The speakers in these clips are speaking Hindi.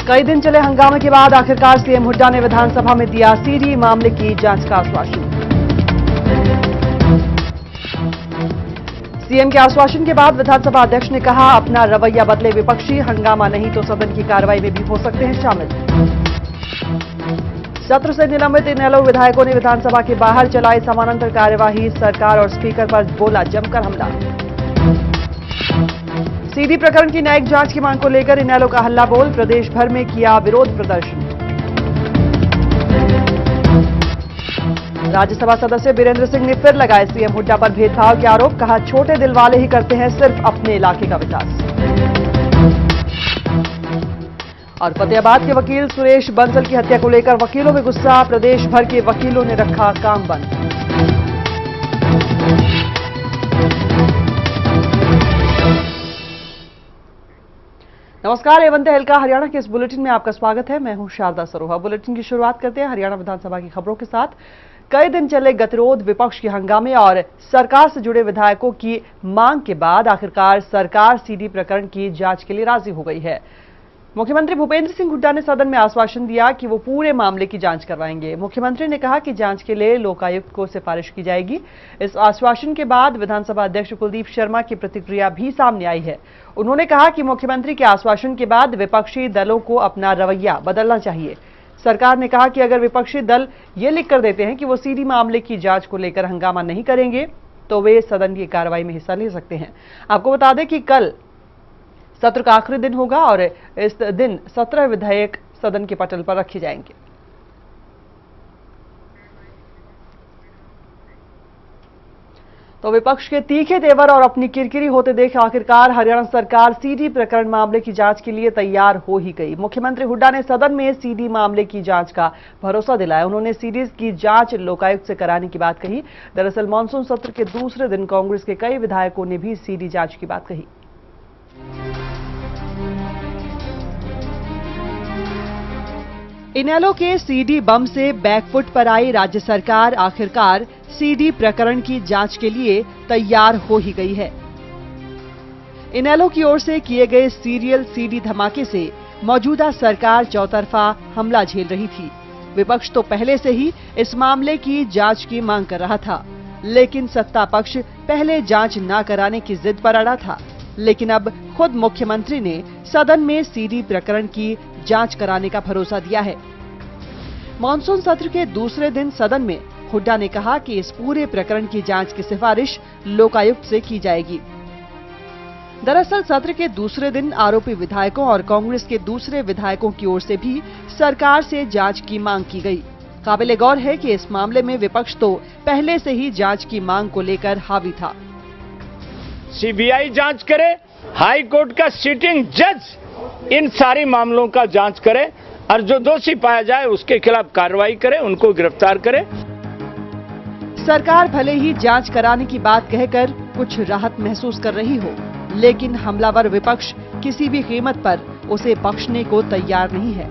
कई दिन चले हंगामे के बाद आखिरकार सीएम हुड्डा ने विधानसभा में दिया सीडी मामले की जांच का आश्वासन। सीएम के आश्वासन के बाद विधानसभा अध्यक्ष ने कहा, अपना रवैया बदले विपक्षी, हंगामा नहीं तो सदन की कार्रवाई में भी हो सकते हैं शामिल। सत्र से निलंबित इनेलो विधायकों ने विधानसभा के बाहर चलाई समानांतर कार्यवाही, सरकार और स्पीकर पर बोला जमकर हमला। सीडी प्रकरण की न्यायिक जांच की मांग को लेकर इनेलो का हल्ला बोल, प्रदेश भर में किया विरोध प्रदर्शन। राज्यसभा सदस्य बीरेंद्र सिंह ने फिर लगाए सीएम हुड्डा पर भेदभाव के आरोप, कहा छोटे दिल वाले ही करते हैं सिर्फ अपने इलाके का विकास। और फतेहाबाद के वकील सुरेश बंसल की हत्या को लेकर वकीलों में गुस्सा, प्रदेश भर के वकीलों ने रखा काम बंद। नमस्कार, एवं तहलका हरियाणा के इस बुलेटिन में आपका स्वागत है। मैं हूं शारदा सरोहा। बुलेटिन की शुरुआत करते हैं हरियाणा विधानसभा की खबरों के साथ। कई दिन चले गतिरोध, विपक्ष के हंगामे और सरकार से जुड़े विधायकों की मांग के बाद आखिरकार सरकार सीडी प्रकरण की जांच के लिए राजी हो गई है। मुख्यमंत्री भूपेंद्र सिंह हुड्डा ने सदन में आश्वासन दिया कि वो पूरे मामले की जांच करवाएंगे। मुख्यमंत्री ने कहा कि जांच के लिए लोकायुक्त को सिफारिश की जाएगी। इस आश्वासन के बाद विधानसभा अध्यक्ष कुलदीप शर्मा की प्रतिक्रिया भी सामने आई है। उन्होंने कहा कि मुख्यमंत्री के आश्वासन के बाद विपक्षी दलों को अपना रवैया बदलना चाहिए। सरकार ने कहा कि अगर विपक्षी दल ये लिखकर देते हैं कि वो सीडी मामले की जांच को लेकर हंगामा नहीं करेंगे तो वे सदन की कार्रवाई में हिस्सा ले सकते हैं। आपको बता दें कि कल सत्र का आखिरी दिन होगा और इस दिन 17 विधेयक सदन के पटल पर रखे जाएंगे। तो विपक्ष के तीखे तेवर और अपनी किरकिरी होते देख आखिरकार हरियाणा सरकार सीडी प्रकरण मामले की जांच के लिए तैयार हो ही गई। मुख्यमंत्री हुड्डा ने सदन में सीडी मामले की जांच का भरोसा दिलाया। उन्होंने सीडी की जांच लोकायुक्त से कराने की बात कही। दरअसल मानसून सत्र के दूसरे दिन कांग्रेस के कई विधायकों ने भी सीडी जांच की बात कही। इनेलो के सीडी बम से बैकफुट पर आई राज्य सरकार आखिरकार सीडी प्रकरण की जांच के लिए तैयार हो ही गई है। इनेलो की ओर से किए गए सीरियल सीडी धमाके से मौजूदा सरकार चौतरफा हमला झेल रही थी। विपक्ष तो पहले से ही इस मामले की जांच की मांग कर रहा था, लेकिन सत्ता पक्ष पहले जांच न कराने की जिद पर अड़ा था। लेकिन अब खुद मुख्यमंत्री ने सदन में सीडी प्रकरण की जांच कराने का भरोसा दिया है। मानसून सत्र के दूसरे दिन सदन में हुड्डा ने कहा कि इस पूरे प्रकरण की जांच की सिफारिश लोकायुक्त से की जाएगी। दरअसल सत्र के दूसरे दिन आरोपी विधायकों और कांग्रेस के दूसरे विधायकों की ओर से भी सरकार से जांच की मांग की गई। काबिले गौर है कि इस मामले में विपक्ष तो पहले से ही जांच की मांग को लेकर हावी था। सीबीआई जांच करे, हाई कोर्ट का सिटिंग जज इन सारी मामलों का जांच करे और जो दोषी पाया जाए उसके खिलाफ कार्रवाई करे, उनको गिरफ्तार करे। सरकार भले ही जांच कराने की बात कहकर कुछ राहत महसूस कर रही हो, लेकिन हमलावर विपक्ष किसी भी कीमत पर उसे बख्शने को तैयार नहीं है।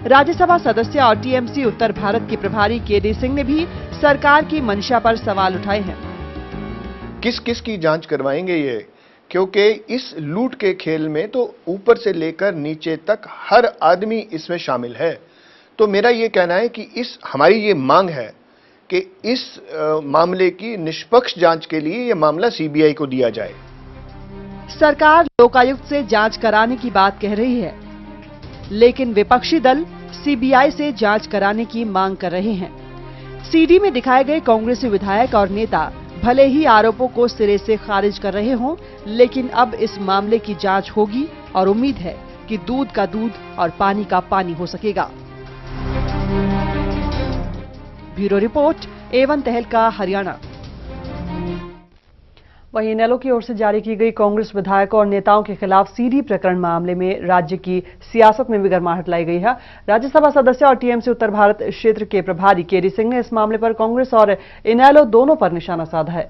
राज्यसभा सदस्य और टीएमसी उत्तर भारत के प्रभारी केडी सिंह ने भी सरकार की मंशा पर सवाल उठाए हैं। किस किस की जांच करवाएंगे ये, क्योंकि इस लूट के खेल में तो ऊपर से लेकर नीचे तक हर आदमी इसमें शामिल है। तो मेरा ये कहना है कि हमारी ये मांग है कि इस मामले की निष्पक्ष जांच के लिए ये मामला सीबीआई को दिया जाए। सरकार लोकायुक्त से जांच कराने की बात कह रही है, लेकिन विपक्षी दल सीबीआई से जांच कराने की मांग कर रहे हैं। सीडी में दिखाए गए कांग्रेसी विधायक और नेता भले ही आरोपों को सिरे से खारिज कर रहे हों, लेकिन अब इस मामले की जांच होगी और उम्मीद है कि दूध का दूध और पानी का पानी हो सकेगा। ब्यूरो रिपोर्ट, एवन तहलका हरियाणा। वहीं इनेलो की ओर से जारी की गई कांग्रेस विधायकों और नेताओं के खिलाफ सीडी प्रकरण मामले में राज्य की सियासत में भी गर्माहट लाई गई है। राज्यसभा सदस्य और टीएमसी उत्तर भारत क्षेत्र के प्रभारी केडी सिंह ने इस मामले पर कांग्रेस और इनेलो दोनों पर निशाना साधा है।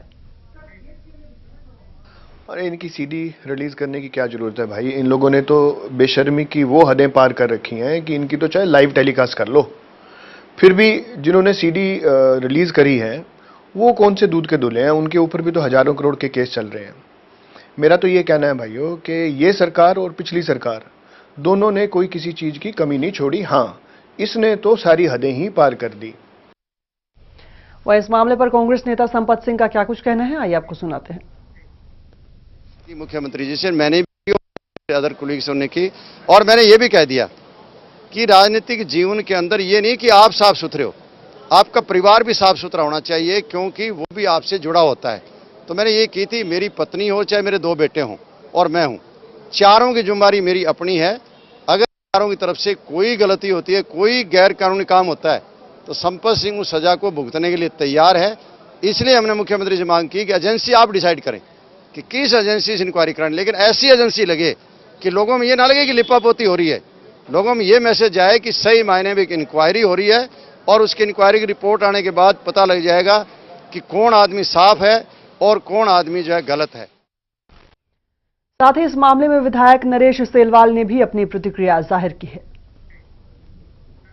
अरे इनकी सीडी रिलीज करने की क्या जरूरत है भाई? इन लोगों ने तो बेशर्मी की वो हदें पार कर रखी हैं कि इनकी तो चाहे लाइव टेलीकास्ट कर लो। फिर भी जिन्होंने सीडी रिलीज करी है वो कौन से दूध के दूल्हे हैं? उनके ऊपर भी तो हजारों करोड़ के केस चल रहे हैं। मेरा तो ये कहना है भाइयों कि ये सरकार और पिछली सरकार दोनों ने कोई किसी चीज की कमी नहीं छोड़ी। हाँ, इसने तो सारी हदें ही पार कर दी। वह इस मामले पर कांग्रेस नेता संपत सिंह का क्या कुछ कहना है, आइए आपको सुनाते हैं। मुख्यमंत्री जी से मैंने भी अदर कोलीग्स ने की, और मैंने ये भी कह दिया कि राजनीतिक जीवन के अंदर ये नहीं कि आप साफ सुथरे हो, आपका परिवार भी साफ सुथरा होना चाहिए, क्योंकि वो भी आपसे जुड़ा होता है। तो मैंने ये की थी, मेरी पत्नी हो चाहे मेरे 2 बेटे हों और मैं हूं, चारों की जिम्मेदारी मेरी अपनी है। अगर चारों की तरफ से कोई गलती होती है, कोई गैर कानूनी काम होता है, तो संपत सिंह उस सजा को भुगतने के लिए तैयार है। इसलिए हमने मुख्यमंत्री से मांग की कि एजेंसी आप डिसाइड करें कि किस एजेंसी से इंक्वायरी कराएं, लेकिन ऐसी एजेंसी लगे कि लोगों में ये ना लगे कि लिपापोती हो रही है, लोगों में ये मैसेज जाए कि सही मायने में एक इंक्वायरी हो रही है, और उसकी इंक्वायरी की रिपोर्ट आने के बाद पता लग जाएगा कि कौन आदमी साफ है और कौन आदमी जो है गलत है। साथ ही इस मामले में विधायक नरेश सेलवाल ने भी अपनी प्रतिक्रिया जाहिर की है।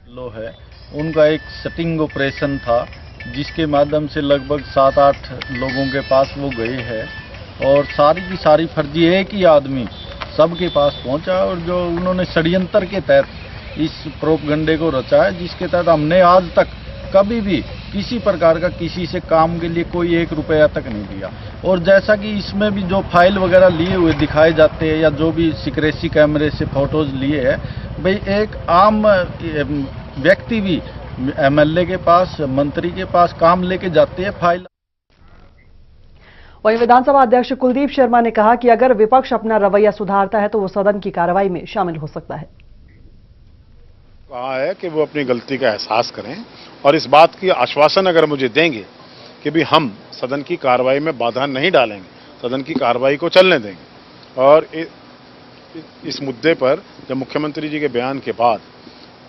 लो है, उनका एक सेटिंग ऑपरेशन था जिसके माध्यम से लगभग 7-8 लोगों के पास वो गए हैं, और सारी की सारी फर्जी एक ही आदमी सबके पास पहुंचा, और जो उन्होंने षड्यंत्र के तहत इस प्रोपगंडे को रचा है, जिसके तहत हमने आज तक कभी भी किसी प्रकार का किसी से काम के लिए कोई 1 रुपया तक नहीं दिया। और जैसा कि इसमें भी जो फाइल वगैरह लिए हुए दिखाए जाते हैं, या जो भी सिक्रेसी कैमरे से फोटोज लिए हैं, भाई एक आम व्यक्ति भी एमएलए के पास, मंत्री के पास काम लेके जाते हैं फाइल। वहीं विधानसभा अध्यक्ष कुलदीप शर्मा ने कहा कि अगर विपक्ष अपना रवैया सुधारता है तो वो सदन की कार्रवाई में शामिल हो सकता है। कहा है कि वो अपनी गलती का एहसास करें, और इस बात की आश्वासन अगर मुझे देंगे कि भी हम सदन की कार्रवाई में बाधा नहीं डालेंगे, सदन की कार्रवाई को चलने देंगे। और इस मुद्दे पर जब मुख्यमंत्री जी के बयान के बाद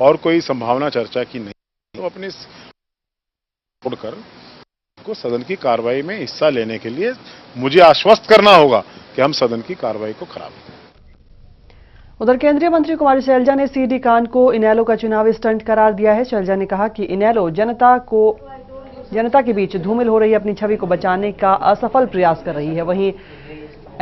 और कोई संभावना चर्चा की नहीं, तो अपनी छोड़कर को सदन की कार्रवाई में हिस्सा लेने के लिए मुझे आश्वस्त करना होगा कि हम सदन की कार्रवाई को खराब करें। उधर केंद्रीय मंत्री कुमारी शैलजा ने सीडी कांड को इनेलो का चुनावी स्टंट करार दिया है। शैलजा ने कहा कि इनेलो जनता के बीच धूमिल हो रही अपनी छवि को बचाने का असफल प्रयास कर रही है। वहीं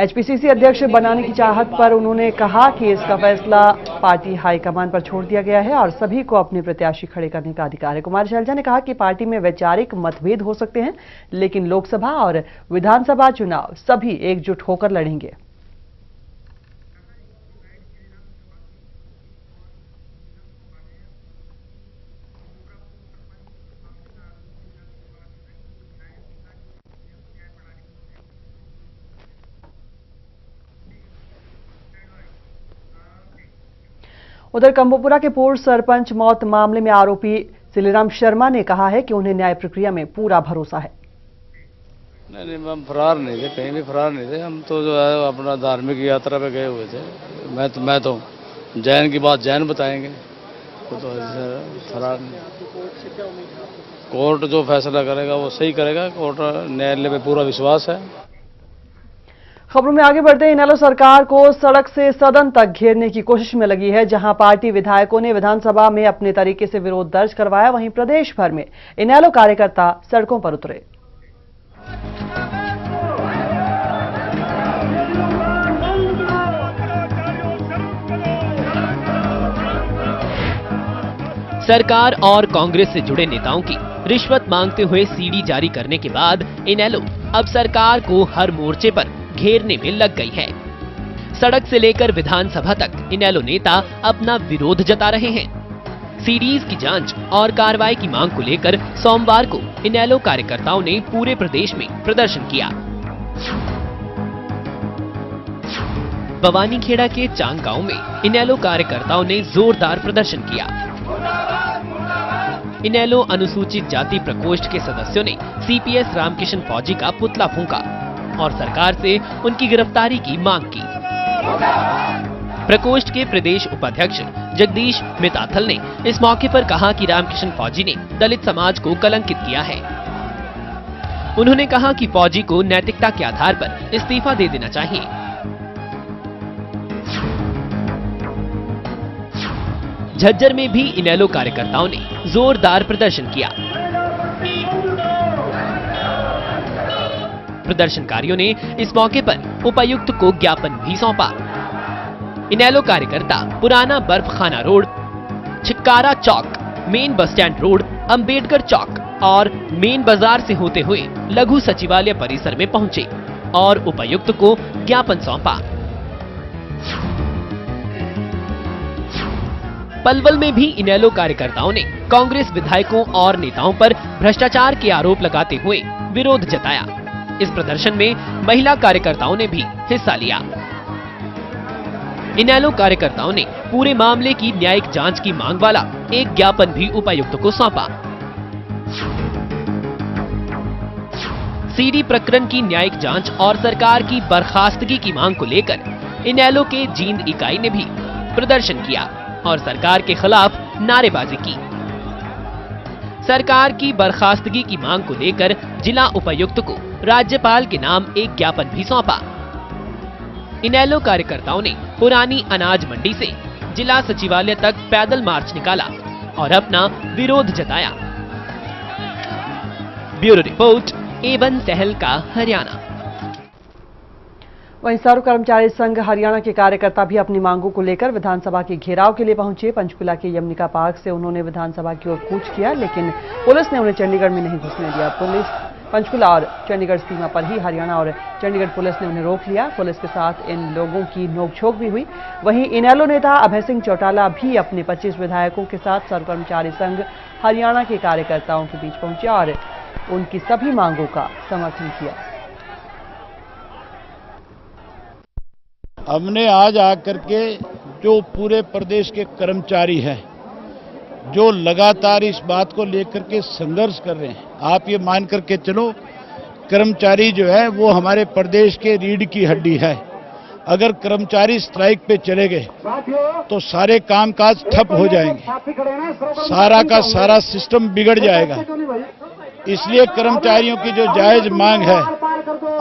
एचपीसीसी अध्यक्ष बनाने की चाहत पर उन्होंने कहा कि इसका फैसला पार्टी हाईकमान पर छोड़ दिया गया है और सभी को अपने प्रत्याशी खड़े करने का अधिकार है। कुमारी शैलजा ने कहा कि पार्टी में वैचारिक मतभेद हो सकते हैं, लेकिन लोकसभा और विधानसभा चुनाव सभी एकजुट होकर लड़ेंगे। उधर कंबोपुरा के पूर्व सरपंच मौत मामले में आरोपी सिलीराम शर्मा ने कहा है कि उन्हें न्याय प्रक्रिया में पूरा भरोसा है। नहीं, हम फरार नहीं थे, कहीं भी फरार नहीं थे। हम तो जो है अपना धार्मिक यात्रा पे गए हुए थे। मैं तो जैन की बात जैन बताएंगे, तो फरार नहीं। कोर्ट जो फैसला करेगा वो सही करेगा। कोर्ट न्यायालय पे पूरा विश्वास है। खबरों में आगे बढ़ते इनेलो सरकार को सड़क से सदन तक घेरने की कोशिश में लगी है। जहां पार्टी विधायकों ने विधानसभा में अपने तरीके से विरोध दर्ज करवाया, वहीं प्रदेश भर में इनेलो कार्यकर्ता सड़कों पर उतरे। सरकार और कांग्रेस से जुड़े नेताओं की रिश्वत मांगते हुए सीडी जारी करने के बाद इनेलो अब सरकार को हर मोर्चे पर घेरने में लग गई है। सड़क से लेकर विधानसभा तक इनेलो नेता अपना विरोध जता रहे हैं। सीडीज की जांच और कार्रवाई की मांग को लेकर सोमवार को इनेलो कार्यकर्ताओं ने पूरे प्रदेश में प्रदर्शन किया। भवानीखेड़ा के चांग गांव में इनेलो कार्यकर्ताओं ने जोरदार प्रदर्शन किया। इनेलो अनुसूचित जाति प्रकोष्ठ के सदस्यों ने सीपीएस रामकिशन फौजी का पुतला फूंका और सरकार से उनकी गिरफ्तारी की मांग की। प्रकोष्ठ के प्रदेश उपाध्यक्ष जगदीश मिताथल ने इस मौके पर कहा कि रामकिशन फौजी ने दलित समाज को कलंकित किया है। उन्होंने कहा कि फौजी को नैतिकता के आधार पर इस्तीफा दे देना चाहिए। झज्जर में भी इनेलो कार्यकर्ताओं ने जोरदार प्रदर्शन किया। प्रदर्शनकारियों ने इस मौके पर उपायुक्त को ज्ञापन भी सौंपा। इनेलो कार्यकर्ता पुराना बर्फखाना रोड, छिक्कारा चौक, main bus stand road, Ambedkar चौक और मेन बाजार से होते हुए लघु सचिवालय परिसर में पहुंचे और उपायुक्त को ज्ञापन सौंपा। पलवल में भी इनेलो कार्यकर्ताओं ने कांग्रेस विधायकों और नेताओं पर भ्रष्टाचार के आरोप लगाते हुए विरोध जताया। इस प्रदर्शन में महिला कार्यकर्ताओं ने भी हिस्सा लिया। इनेलो कार्यकर्ताओं ने पूरे मामले की न्यायिक जांच की मांग वाला एक ज्ञापन भी उपायुक्त को सौंपा। सीडी प्रकरण की न्यायिक जांच और सरकार की बर्खास्तगी की मांग को लेकर इनेलो के जींद इकाई ने भी प्रदर्शन किया और सरकार के खिलाफ नारेबाजी की। सरकार की बर्खास्तगी की मांग को लेकर जिला उपायुक्त को राज्यपाल के नाम एक ज्ञापन भी सौंपा। इनेलो कार्यकर्ताओं ने पुरानी अनाज मंडी से जिला सचिवालय तक पैदल मार्च निकाला और अपना विरोध जताया। ब्यूरो रिपोर्ट, एवन तहलका, हरियाणा। वहीं सर्व कर्मचारी संघ हरियाणा के कार्यकर्ता भी अपनी मांगों को लेकर विधानसभा के घेराव के लिए पहुंचे। पंचकुला के यमुनिका पार्क से उन्होंने विधानसभा की ओर कूच किया, लेकिन पुलिस ने उन्हें चंडीगढ़ में नहीं घुसने दिया। पुलिस पंचकुला और चंडीगढ़ सीमा पर ही हरियाणा और चंडीगढ़ पुलिस ने उन्हें रोक लिया। पुलिस के साथ इन लोगों की नोकझोंक भी हुई। वहीं इनेलो नेता अभय सिंह चौटाला भी अपने 25 विधायकों के साथ सर्व कर्मचारी संघ हरियाणा के कार्यकर्ताओं के बीच पहुंचे और उनकी सभी मांगों का समर्थन किया। हमने आज आकर के जो पूरे प्रदेश के कर्मचारी हैं, जो लगातार इस बात को लेकर के संघर्ष कर रहे हैं, आप ये मान करके चलो, कर्मचारी जो है वो हमारे प्रदेश के रीढ़ की हड्डी है। अगर कर्मचारी स्ट्राइक पे चले गए तो सारे कामकाज ठप हो जाएंगे, सारा का सारा सिस्टम बिगड़ जाएगा। इसलिए कर्मचारियों की जो जायज मांग है,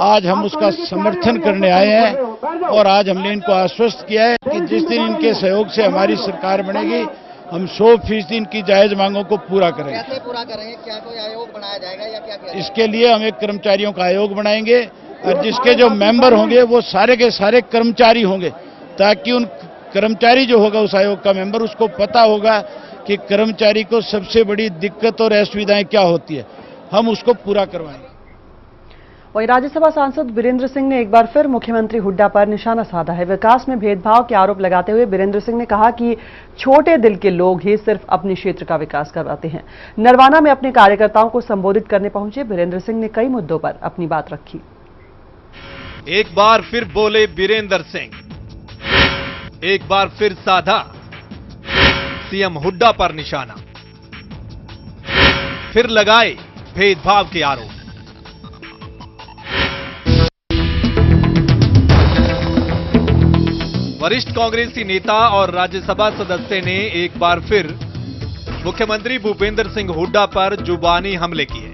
आज हम उसका समर्थन करने आए हैं और आज हमने इनको आश्वस्त किया है कि जिस दिन इनके सहयोग से हमारी सरकार बनेगी, हम 100% इनकी जायज मांगों को पूरा करेंगे। कैसे पूरा करेंगे? क्या कोई आयोग बनाया जाएगा या क्या किया? इसके लिए हम एक कर्मचारियों का आयोग बनाएंगे और जिसके जो मेंबर होंगे वो सारे के सारे कर्मचारी होंगे, ताकि उन कर्मचारी जो होगा उस आयोग का मेंबर, उसको पता होगा कि कर्मचारी को सबसे बड़ी दिक्कत और असुविधाएं क्या होती है, हम उसको पूरा करवाएंगे। वहीं राज्यसभा सांसद वीरेंद्र सिंह ने एक बार फिर मुख्यमंत्री हुड्डा पर निशाना साधा है। विकास में भेदभाव के आरोप लगाते हुए वीरेंद्र सिंह ने कहा कि छोटे दिल के लोग ही सिर्फ अपने क्षेत्र का विकास करवाते हैं। नरवाना में अपने कार्यकर्ताओं को संबोधित करने पहुंचे वीरेंद्र सिंह ने कई मुद्दों पर अपनी बात रखी। एक बार फिर बोले वीरेंद्र सिंह, एक बार फिर साधा सीएम हुड्डा पर निशाना, फिर लगाए भेदभाव के आरोप। वरिष्ठ कांग्रेसी नेता और राज्यसभा सदस्य ने एक बार फिर मुख्यमंत्री भूपेंद्र सिंह हुड्डा पर जुबानी हमले किए।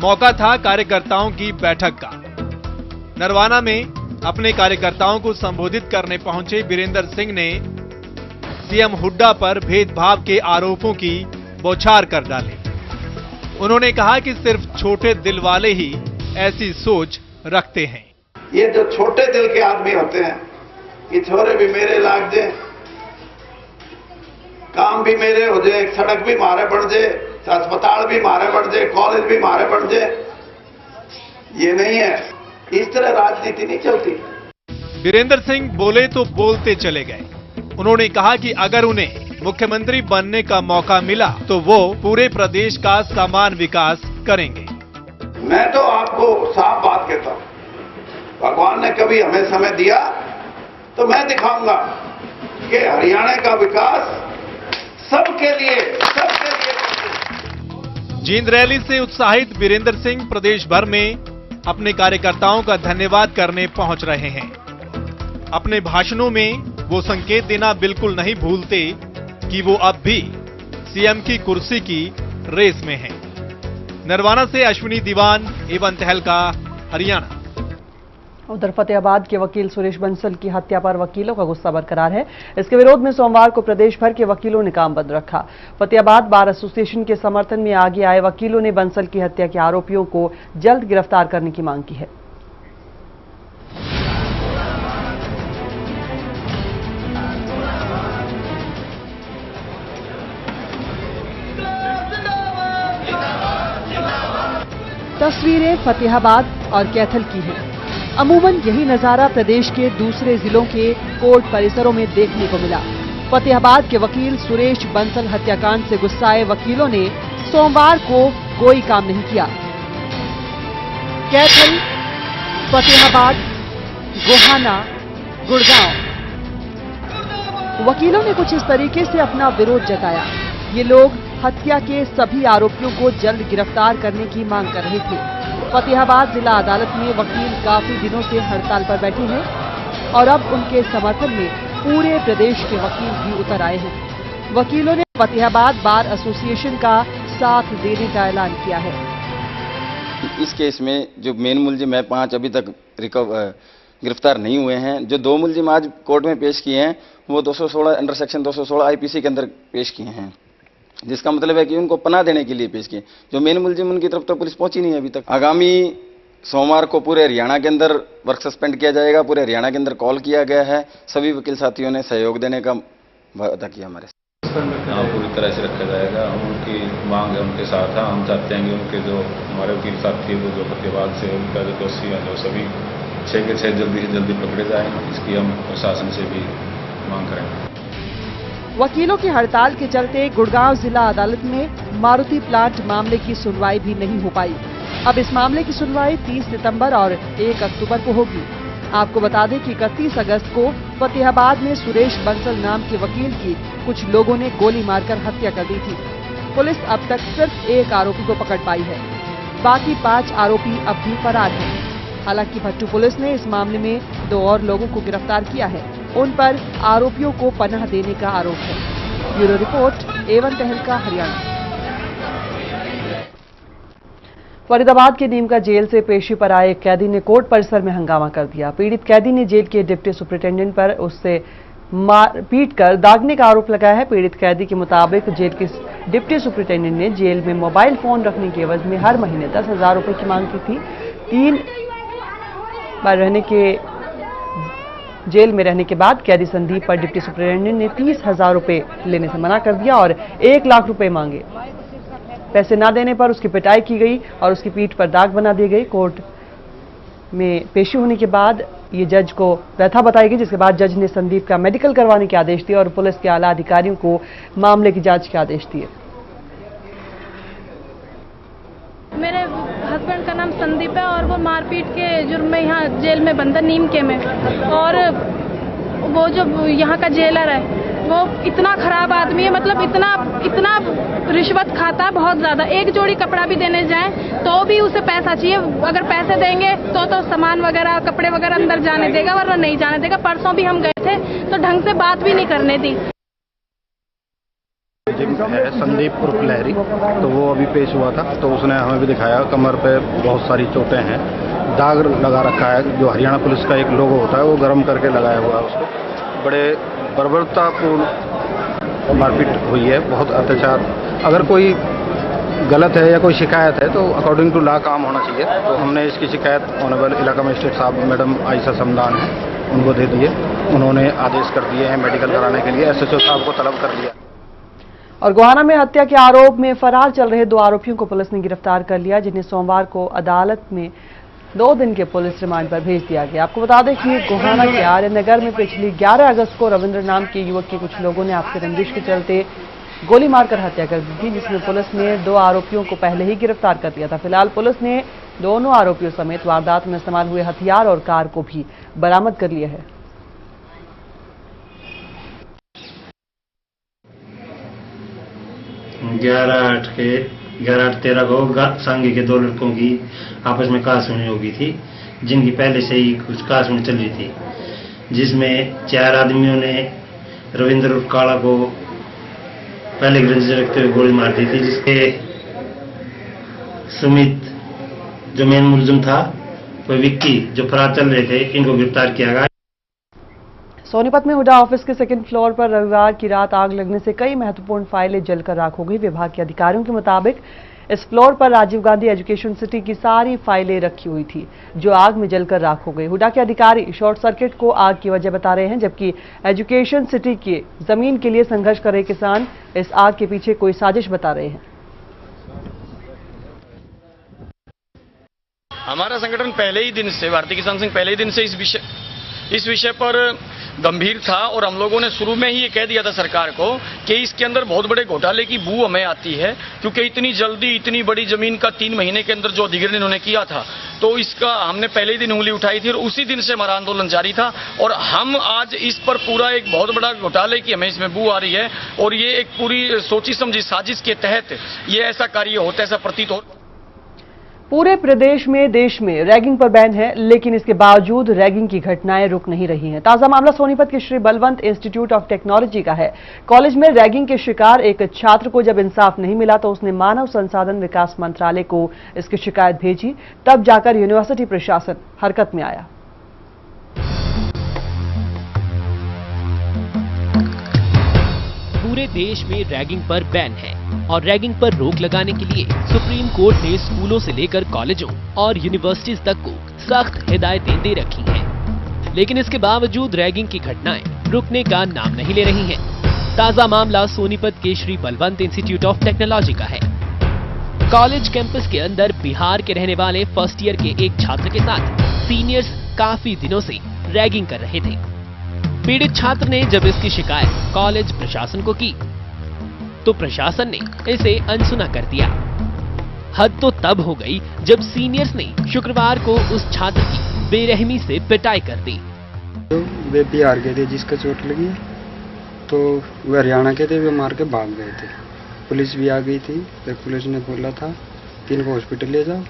मौका था कार्यकर्ताओं की बैठक का। नरवाना में अपने कार्यकर्ताओं को संबोधित करने पहुंचे वीरेंद्र सिंह ने सीएम हुड्डा पर भेदभाव के आरोपों की बौछार कर डाली। उन्होंने कहा कि सिर्फ छोटे दिल वाले ही ऐसी सोच रखते हैं। ये जो छोटे दिल के आदमी होते हैं कि छोरे भी मेरे लाग जाए, काम भी मेरे हो जाए, सड़क भी मारे बढ़ जाए, अस्पताल भी मारे बढ़ जाए, कॉलेज भी मारे बढ़ जाए, ये नहीं है। इस तरह राजनीति नहीं चलती। वीरेंद्र सिंह बोले तो बोलते चले गए। उन्होंने कहा कि अगर उन्हें मुख्यमंत्री बनने का मौका मिला तो वो पूरे प्रदेश का समान विकास करेंगे। मैं तो आपको साफ बात कहता हूं, भगवान ने कभी हमें समय दिया तो मैं दिखाऊंगा कि हरियाणा का विकास सबके लिए जींद रैली से उत्साहित वीरेंद्र सिंह प्रदेश भर में अपने कार्यकर्ताओं का धन्यवाद करने पहुंच रहे हैं। अपने भाषणों में वो संकेत देना बिल्कुल नहीं भूलते कि वो अब भी सीएम की कुर्सी की रेस में हैं। नरवाना से अश्विनी दीवान, एवन तहलका, हरियाणा। उधर फतेहाबाद के वकील सुरेश बंसल की हत्या पर वकीलों का गुस्सा बरकरार है। इसके विरोध में सोमवार को प्रदेश भर के वकीलों ने काम बंद रखा। फतेहाबाद बार एसोसिएशन के समर्थन में आगे आए वकीलों ने बंसल की हत्या के आरोपियों को जल्द गिरफ्तार करने की मांग की है। तस्वीरें फतेहाबाद और कैथल की हैं। अमूमन यही नजारा प्रदेश के दूसरे जिलों के कोर्ट परिसरों में देखने को मिला। फतेहाबाद के वकील सुरेश बंसल हत्याकांड से गुस्साए वकीलों ने सोमवार को कोई काम नहीं किया। कैथल, फतेहाबाद, गोहाना, गुड़गांव वकीलों ने कुछ इस तरीके से अपना विरोध जताया। ये लोग हत्या के सभी आरोपियों को जल्द गिरफ्तार करने की मांग कर रहे थे। फतेहाबाद जिला अदालत में वकील काफी दिनों से हड़ताल पर बैठे हैं और अब उनके समर्थन में पूरे प्रदेश के वकील भी उतर आए हैं। वकीलों ने फतेहाबाद बार एसोसिएशन का साथ देने का ऐलान किया है। इस केस में जो मेन मुलजिम है 5 अभी तक गिरफ्तार नहीं हुए हैं। जो 2 मुलजिम आज कोर्ट में पेश किए हैं वो 216 अंडर सेक्शन 216 आईपीसी के अंदर पेश किए हैं, जिसका मतलब है कि उनको पनाह देने के लिए पेश किए। जो मेन मुलजिम उनकी तरफ तो पुलिस पहुंची नहीं है अभी तक। आगामी सोमवार को पूरे हरियाणा के अंदर वर्क सस्पेंड किया जाएगा। पूरे हरियाणा के अंदर कॉल किया गया है। सभी वकील साथियों ने सहयोग देने का वादा किया हमारे साथ। पूरी तरह से रखा जाएगा। उनकी मांग है, उनके साथ है। हम चाहते हैं कि उनके जो हमारे वकील साथी वो जो फतेहाबाद से उनका जो दोषी है जो सभी 6 के 6 जल्दी से जल्दी पकड़े जाएं। इसकी हम प्रशासन से भी मांग करेंगे। वकीलों की हड़ताल के चलते गुड़गांव जिला अदालत में मारुति प्लांट मामले की सुनवाई भी नहीं हो पाई। अब इस मामले की सुनवाई 30 सितंबर और 1 अक्टूबर को होगी। आपको बता दें कि 31 अगस्त को फतेहाबाद में सुरेश बंसल नाम के वकील की कुछ लोगों ने गोली मारकर हत्या कर दी थी। पुलिस अब तक सिर्फ 1 आरोपी को पकड़ पाई है। बाकी 5 आरोपी अब भी फरार हैं। हालांकि भट्टू पुलिस ने इस मामले में 2 और लोगों को गिरफ्तार किया है। उन पर आरोपियों को पनाह देने का आरोप है। ब्यूरो रिपोर्ट, A1 तहलका, हरियाणा। फरीदाबाद के नीमका जेल से पेशी पर आए एक कैदी ने कोर्ट परिसर में हंगामा कर दिया। पीड़ित कैदी ने जेल के डिप्टी सुपरिटेंडेंट पर उससे पीट कर दागने का आरोप लगाया है। पीड़ित कैदी के मुताबिक जेल के डिप्टी सुपरिटेंडेंट ने जेल में मोबाइल फोन रखने के एवज में हर महीने 10,000 रुपए की मांग की थी। 3 बार जेल में रहने के बाद कैदी संदीप पर डिप्टी सुपरिटेंडेंट ने 30,000 रुपए लेने से मना कर दिया और 1 लाख रुपए मांगे। पैसे न देने पर उसकी पिटाई की गई और उसकी पीठ पर दाग बना दी गई। कोर्ट में पेशी होने के बाद ये जज को व्यथा बताई गई, जिसके बाद जज ने संदीप का मेडिकल करवाने के आदेश दिए और पुलिस के आला अधिकारियों को मामले की जांच के आदेश दिए। मेरे हस्बैंड का नाम संदीप है और वो मारपीट के जुर्म में यहाँ जेल में बंद है, नीम के में। और वो जो यहाँ का जेलर है वो इतना खराब आदमी है, मतलब इतना रिश्वत खाता है बहुत ज्यादा। एक जोड़ी कपड़ा भी देने जाए तो भी उसे पैसा चाहिए। अगर पैसे देंगे तो सामान वगैरह कपड़े वगैरह अंदर जाने देगा, वरना नहीं जाने देगा। परसों भी हम गए थे तो ढंग से बात भी नहीं करने दी। है संदीप उर्फ लहरी, तो वो अभी पेश हुआ था तो उसने हमें भी दिखाया कमर पे बहुत सारी चोटें हैं, दाग लगा रखा है। जो हरियाणा पुलिस का एक लोगो होता है वो गर्म करके लगाया हुआ है उसको। बड़े बर्बरतापूर्ण मारपीट हुई है, बहुत अत्याचार। अगर कोई गलत है या कोई शिकायत है तो अकॉर्डिंग टू लॉ काम होना चाहिए। तो हमने इसकी शिकायत ऑनरेबल इलाका मजिस्ट्रेट साहब मैडम आयशा समदान है उनको दे दिए। उन्होंने आदेश कर दिए हैं मेडिकल कराने के लिए। SHO साहब को तलब कर लिया। और गोहाना में हत्या के आरोप में फरार चल रहे 2 आरोपियों को पुलिस ने गिरफ्तार कर लिया, जिन्हें सोमवार को अदालत में 2 दिन के पुलिस रिमांड पर भेज दिया गया। आपको बता दें कि गोहाना के आर्यनगर में पिछली 11 अगस्त को रविंद्र नाम के युवक के कुछ लोगों ने आपसी रंजिश के चलते गोली मारकर हत्या कर दी थी, जिसमें पुलिस ने 2 आरोपियों को पहले ही गिरफ्तार कर लिया था। फिलहाल पुलिस ने दोनों आरोपियों समेत वारदात में इस्तेमाल हुए हथियार और कार को भी बरामद कर लिया है। ग्यारह 8-13 को सांगी के 2 लड़कों की आपस में कहासुनी हो गई थी, जिनकी पहले से ही कुछ कहासुनी चल रही थी, जिसमें 4 आदमियों ने रविंद्र काला को पहले रंजिश रखते हुए गोली मार दी थी, जिसके सुमित जो मेन मुलजिम था, कोई विक्की जो फरार चल रहे थे, इनको गिरफ्तार किया गया। सोनीपत में हुडा ऑफिस के 2nd फ्लोर पर रविवार की रात आग लगने से कई महत्वपूर्ण फाइलें जलकर राख हो गई। विभाग के अधिकारियों के मुताबिक इस फ्लोर पर राजीव गांधी एजुकेशन सिटी की सारी फाइलें रखी हुई थी, जो आग में जलकर राख हो गई। हुडा के अधिकारी शॉर्ट सर्किट को आग की वजह बता रहे हैं, जबकि एजुकेशन सिटी की जमीन के लिए संघर्ष कर रहे किसान इस आग के पीछे कोई साजिश बता रहे हैं। हमारा संगठन पहले ही दिन से, भारतीय किसान संघ पहले ही दिन से इस विषय पर गंभीर था और हम लोगों ने शुरू में ही ये कह दिया था सरकार को कि इसके अंदर बहुत बड़े घोटाले की बू हमें आती है, क्योंकि इतनी जल्दी इतनी बड़ी जमीन का 3 महीने के अंदर जो अधिग्रहण इन्होंने किया था, तो इसका हमने पहले ही दिन उंगली उठाई थी और उसी दिन से हमारा आंदोलन जारी था। और हम आज इस पर पूरा एक बहुत बड़ा घोटाले की हमें इसमें बू आ रही है और ये एक पूरी सोची समझी साजिश के तहत ये ऐसा कार्य होता है, ऐसा प्रतीत हो। पूरे प्रदेश में देश में रैगिंग पर बैन है, लेकिन इसके बावजूद रैगिंग की घटनाएं रुक नहीं रही हैं। ताजा मामला सोनीपत के Shri Balwant institute of technology का है। कॉलेज में रैगिंग के शिकार एक छात्र को जब इंसाफ नहीं मिला तो उसने मानव संसाधन विकास मंत्रालय को इसकी शिकायत भेजी, तब जाकर यूनिवर्सिटी प्रशासन हरकत में आया। पूरे देश में रैगिंग पर बैन है और रैगिंग पर रोक लगाने के लिए सुप्रीम कोर्ट ने स्कूलों से लेकर कॉलेजों और यूनिवर्सिटीज तक को सख्त हिदायतें दे रखी हैं। लेकिन इसके बावजूद रैगिंग की घटनाएं रुकने का नाम नहीं ले रही हैं। ताजा मामला सोनीपत के Shri Balwant institute of technology का है। कॉलेज कैंपस के अंदर बिहार के रहने वाले फर्स्ट ईयर के एक छात्र के साथ सीनियर्स काफी दिनों से रैगिंग कर रहे थे। पीड़ित छात्र ने जब इसकी शिकायत कॉलेज प्रशासन को की तो प्रशासन ने इसे अनसुना कर दिया। हद तो तब हो गई जब सीनियर्स ने शुक्रवार को उस छात्र की बेरहमी से पिटाई कर दी। तो वे बिहार के थे जिसका चोट लगी, तो वे हरियाणा के थे, वे मार के भाग गए थे। पुलिस भी आ गई थी, तो पुलिस ने बोला था कि इनको हॉस्पिटल ले जाओ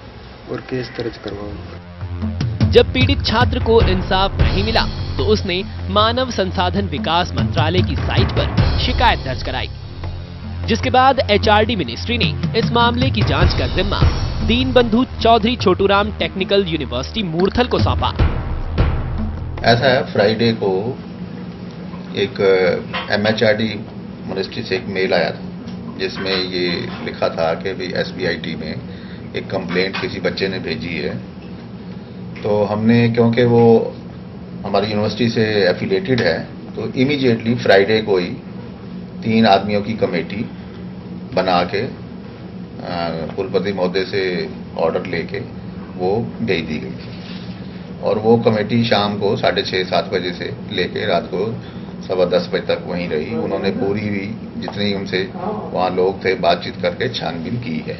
और केस दर्ज करवाओ। जब पीड़ित छात्र को इंसाफ नहीं मिला तो उसने मानव संसाधन विकास मंत्रालय की साइट पर शिकायत दर्ज कराई, जिसके बाद एचआरडी मिनिस्ट्री ने इस मामले की जांच का जिम्मा दीनबंधु चौधरी छोटूराम टेक्निकल यूनिवर्सिटी मूर्थल को सौंपा। ऐसा है, फ्राइडे को एक एमएचआरडी मिनिस्ट्री से एक मेल आया था जिसमें ये लिखा था कि भी एसबीआईटी में एक कंप्लेंट किसी बच्चे ने भेजी है। तो हमने, क्योंकि वो हमारी यूनिवर्सिटी से एफिलिएटेड है, तो इमीडिएटली फ्राइडे को ही 3 आदमियों की कमेटी बना के कुलपति महोदय से ऑर्डर लेके वो भेज दी गई थी और वो कमेटी शाम को 6:30-7 बजे से लेके रात को 10:15 बजे तक वहीं रही। उन्होंने पूरी जितनी उनसे वहाँ लोग थे बातचीत करके छानबीन की है।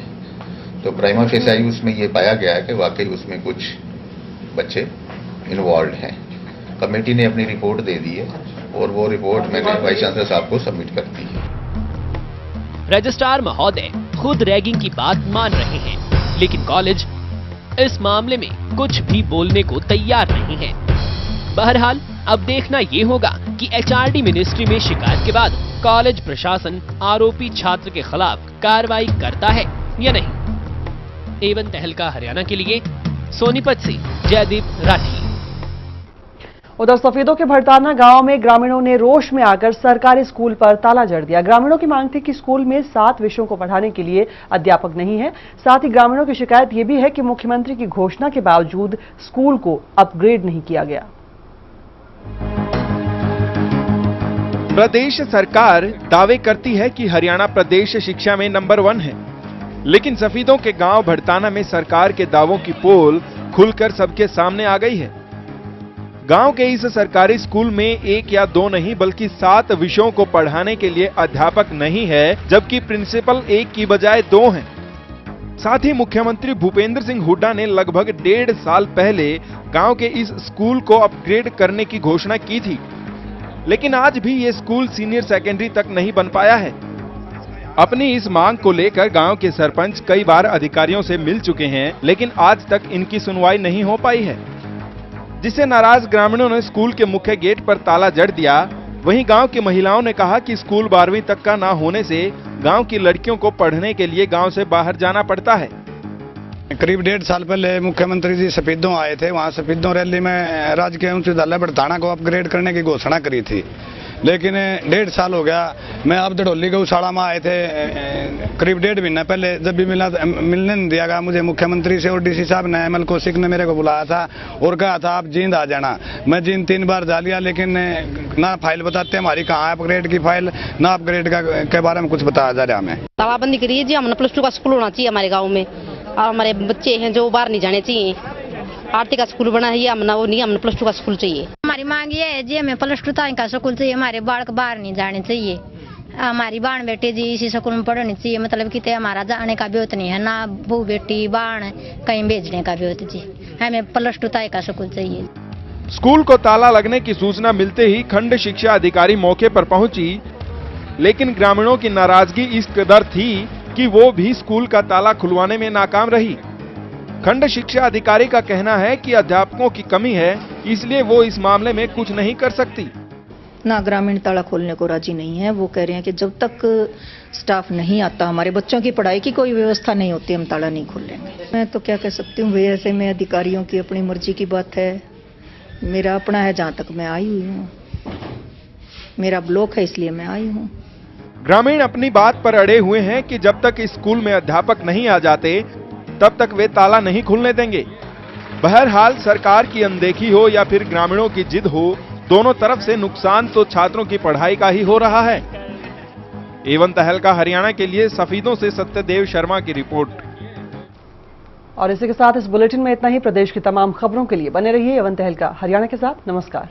तो प्राइमा फेसाई उसमें ये पाया गया है कि वाकई उसमें कुछ बच्चे इन्वॉल्व हैं। कमेटी ने अपनी रिपोर्ट दे दी है और वो रिपोर्ट मैंने वाइस चांसलर साहब को सबमिट कर दी है। रजिस्ट्रार महोदय खुद रैगिंग की बात मान रहे हैं, लेकिन कॉलेज इस मामले में कुछ भी बोलने को तैयार नहीं है। बहरहाल अब देखना ये होगा कि एचआरडी मिनिस्ट्री में शिकायत के बाद कॉलेज प्रशासन आरोपी छात्र के खिलाफ कार्रवाई करता है या नहीं। एवन तहलका हरियाणा के लिए सोनीपत से जयदीप राठी। उधर सफेदों के भड़ताना गांव में ग्रामीणों ने रोष में आकर सरकारी स्कूल पर ताला जड़ दिया। ग्रामीणों की मांग थी कि स्कूल में 7 विषयों को पढ़ाने के लिए अध्यापक नहीं है। साथ ही ग्रामीणों की शिकायत यह भी है कि मुख्यमंत्री की घोषणा के बावजूद स्कूल को अपग्रेड नहीं किया गया। प्रदेश सरकार दावे करती है कि हरियाणा प्रदेश शिक्षा में नंबर 1 है, लेकिन सफेदों के गांव भड़ताना में सरकार के दावों की पोल खुलकर सबके सामने आ गई है। गांव के इस सरकारी स्कूल में 1 या 2 नहीं बल्कि 7 विषयों को पढ़ाने के लिए अध्यापक नहीं है, जबकि प्रिंसिपल 1 की बजाय 2 हैं। साथ ही मुख्यमंत्री भूपेंद्र सिंह हुड्डा ने लगभग 1.5 साल पहले गांव के इस स्कूल को अपग्रेड करने की घोषणा की थी, लेकिन आज भी ये स्कूल सीनियर सेकेंडरी तक नहीं बन पाया है। अपनी इस मांग को लेकर गांव के सरपंच कई बार अधिकारियों से मिल चुके हैं, लेकिन आज तक इनकी सुनवाई नहीं हो पाई है, जिससे नाराज ग्रामीणों ने स्कूल के मुख्य गेट पर ताला जड़ दिया। वहीं गांव की महिलाओं ने कहा कि स्कूल 12वीं तक का ना होने से गांव की लड़कियों को पढ़ने के लिए गांव से बाहर जाना पड़ता है। करीब 1.5 साल पहले मुख्यमंत्री जी सफेदों आए थे, वहां सफेदों रैली में राजकीय उच्च विद्यालय भड़ताना को अपग्रेड करने की घोषणा करी थी, लेकिन 1.5 साल हो गया। मैं अब दड़ोली गौशाला में आए थे करीब 1.5 महीना पहले, जब भी मिलने नहीं दिया गया मुझे मुख्यमंत्री से, और डीसी साहब ने एमएल कौशिक ने मेरे को बुलाया था और कहा था आप जींद आ जाना। मैं जींद 3 बार जा लिया, लेकिन ना फाइल बताते हमारी कहाँ है अपग्रेड की फाइल, ना अपग्रेड के बारे में कुछ बताया जा रहा है। हमें तालाबंदी करिए जी, हमने +2 का स्कूल होना चाहिए हमारे गाँव में, और हमारे बच्चे हैं जो बाहर नहीं जाने चाहिए। आरती का स्कूल बना है, हमने वो नहीं, हमने +2 का स्कूल चाहिए। हमारी मांग ये है जी, हमें +2 तक का स्कूल चाहिए। हमारे बालक बाहर नहीं जाने चाहिए। हमारी बाण बेटी जी इसी स्कूल में पढ़नी चाहिए। मतलब कि हमारा जाने का भी नहीं है ना, बहू बेटी बाण कहीं भेजने का भी होता जी। हमें +2 तक का स्कूल चाहिए। स्कूल को ताला लगने की सूचना मिलते ही खंड शिक्षा अधिकारी मौके पर पहुंची, लेकिन ग्रामीणों की नाराजगी इस कदर थी कि वो भी स्कूल का ताला खुलवाने में नाकाम रही। खंड शिक्षा अधिकारी का कहना है कि अध्यापकों की कमी है, इसलिए वो इस मामले में कुछ नहीं कर सकती। ना ग्रामीण ताला खोलने को राजी नहीं है। वो कह रहे हैं कि जब तक स्टाफ नहीं आता, हमारे बच्चों की पढ़ाई की कोई व्यवस्था नहीं होती, हम ताला नहीं खोलेंगे। मैं तो क्या कह सकती हूँ भाई, ऐसे में अधिकारियों की अपनी मर्जी की बात है। मेरा अपना है, जहाँ तक मैं आई हुई हूँ, मेरा ब्लॉक है, इसलिए मैं आई हूँ। ग्रामीण अपनी बात पर अड़े हुए हैं कि जब तक इस स्कूल में अध्यापक नहीं आ जाते तब तक वे ताला नहीं खुलने देंगे। बहरहाल सरकार की अनदेखी हो या फिर ग्रामीणों की जिद हो, दोनों तरफ से नुकसान तो छात्रों की पढ़ाई का ही हो रहा है। एवन तहलका हरियाणा के लिए सफीदों से सत्यदेव शर्मा की रिपोर्ट। और इसी के साथ इस बुलेटिन में इतना ही। प्रदेश की तमाम खबरों के लिए बने रहिए एवन तहलका हरियाणा के साथ। नमस्कार।